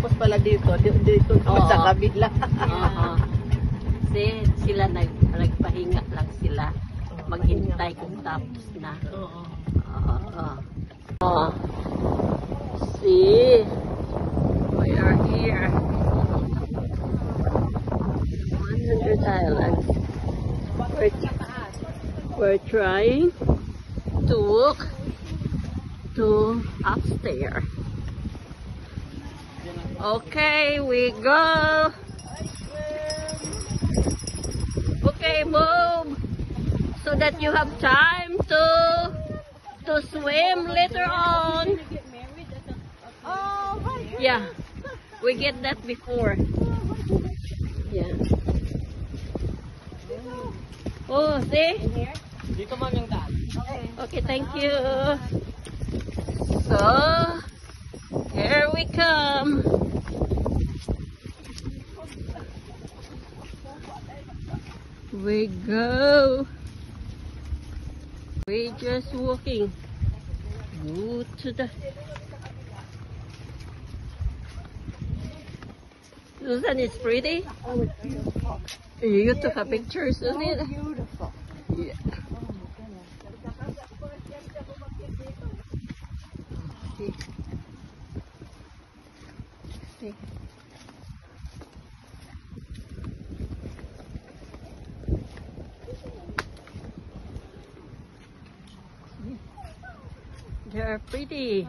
Tapos pala dito naman sa kabila. Kasi sila nagpahinga lang sila. Maghintay kung tapos na. See, we are here. 100 islands. We're trying to walk to upstairs. Okay, we go. Okay, move so that you have time to swim later on. Yeah, we get that before. Yeah. Oh, see? Dito ma'am yung daan. Okay, thank you. So, here we come. We go. We just walking. Go to the. Susan, it's pretty. Oh, it's beautiful. You took a picture, Susan. Beautiful. Yeah. See. See. They're pretty.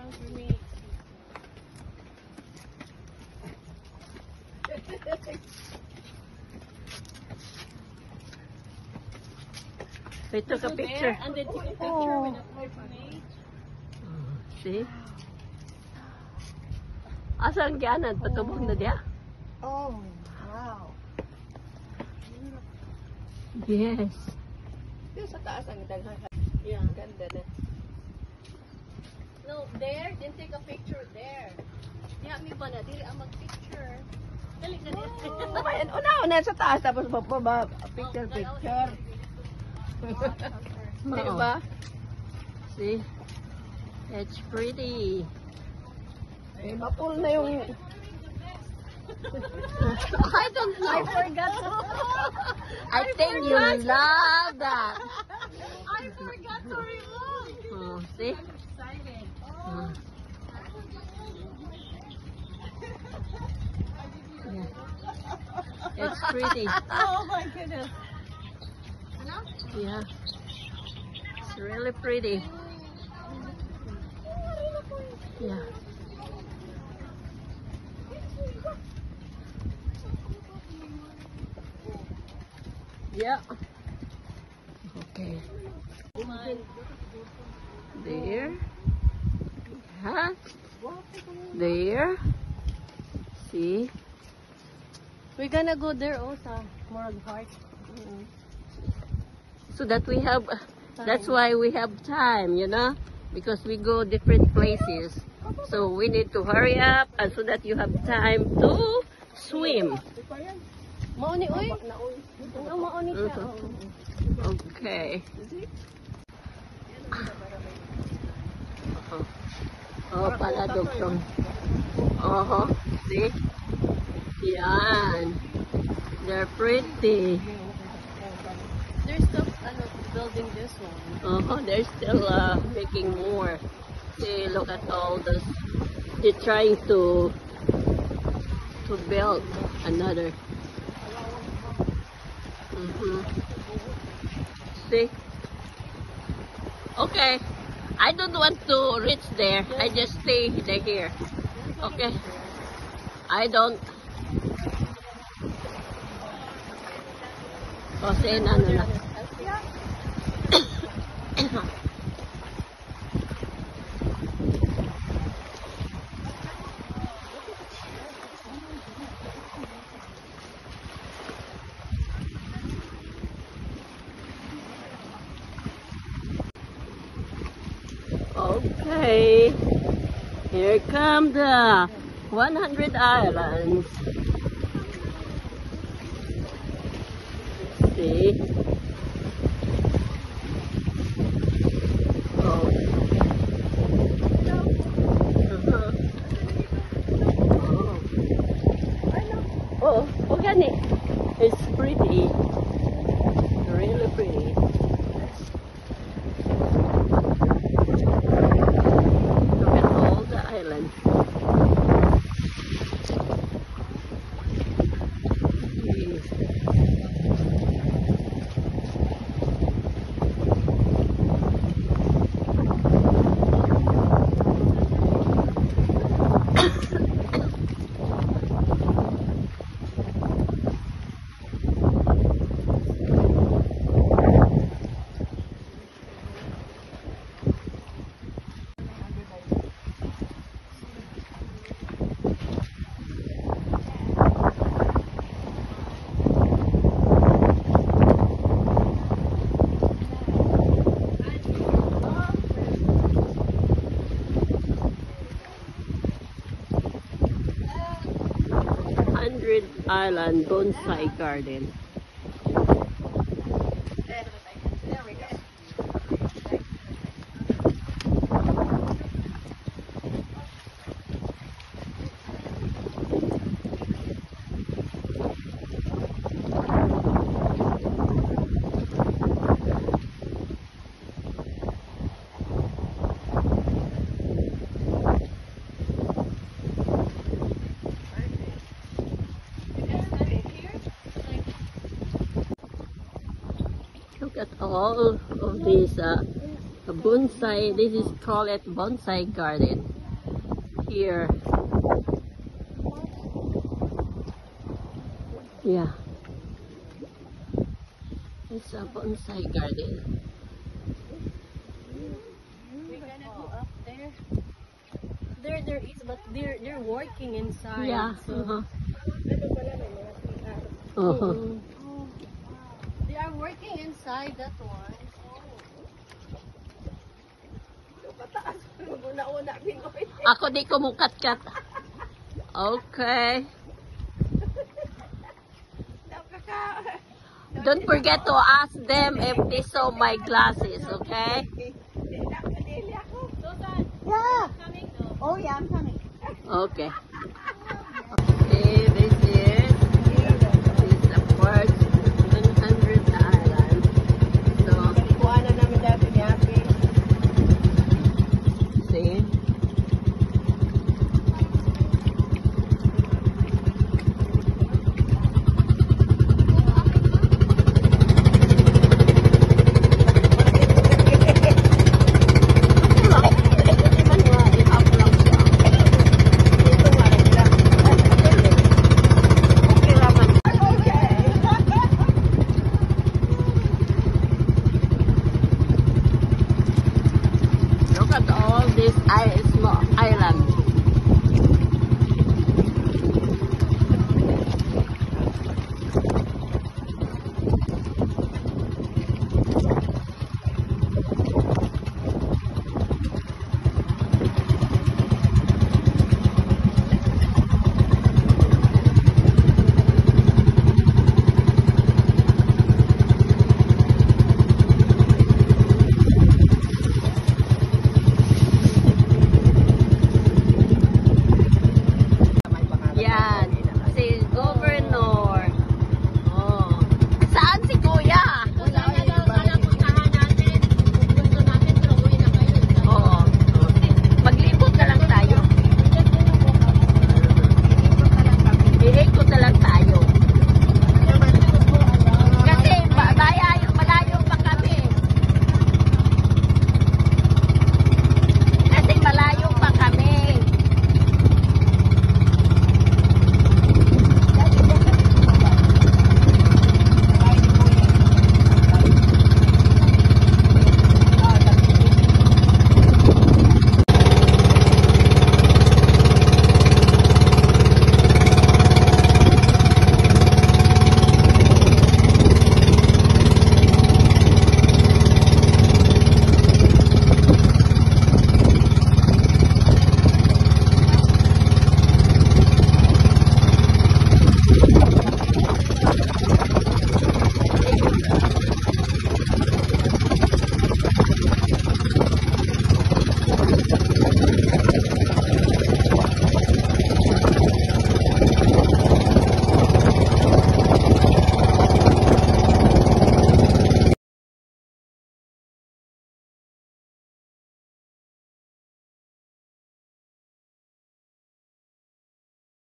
They took a picture. And they took a picture with a mate. See? Asan gyanan? Patubog na diya? Oh, wow. Yes. Yung sa taas ang daghan. Yeah. Ganda na. No, there. Then take a picture there. Diya, may ba na? Dili ang mag-picture. Dali ka diya. Ayan, una sa taas tapos bababa. Picture. Diba? See? It's pretty. Eh, mapul na yung... I don't know. I forgot. I think you love that. I forgot to remove. Oh, see? Excited. Yeah. It's pretty. Oh my goodness. Yeah. It's really pretty. Yeah. Yeah. Okay. There. Huh? There. See? We're gonna go there also. Morag Park. So that we have, that's why we have time, you know, because we go different places. So we need to hurry up and so that you have time to swim. Mauni oy. Mauni siya. Okay. Oh, pala duktong. Oh, see? Yan. They're pretty. They're still building this one. They're still making more. See, look at all this. They're trying to build another. See? Okay. I don't want to reach there. I just stay here. Okay. I don't. Kasi ano na. Okay, here come the 100 islands. See? Oh. Oh. Island Bonsai Garden. There we go. Look at all of these bonsai. This is called it bonsai garden here. Yeah, it's a bonsai garden. We're gonna go up there. There is, but they're working inside. Yeah. So. Uh-huh. They are working inside that one. Ako di ko mukat-kat. Okay. Don't forget to ask them if they saw my glasses, okay? Yeah. Oh yeah, I'm coming. Okay. Okay, this is the first 100 island. So, see? Look at all these small islands.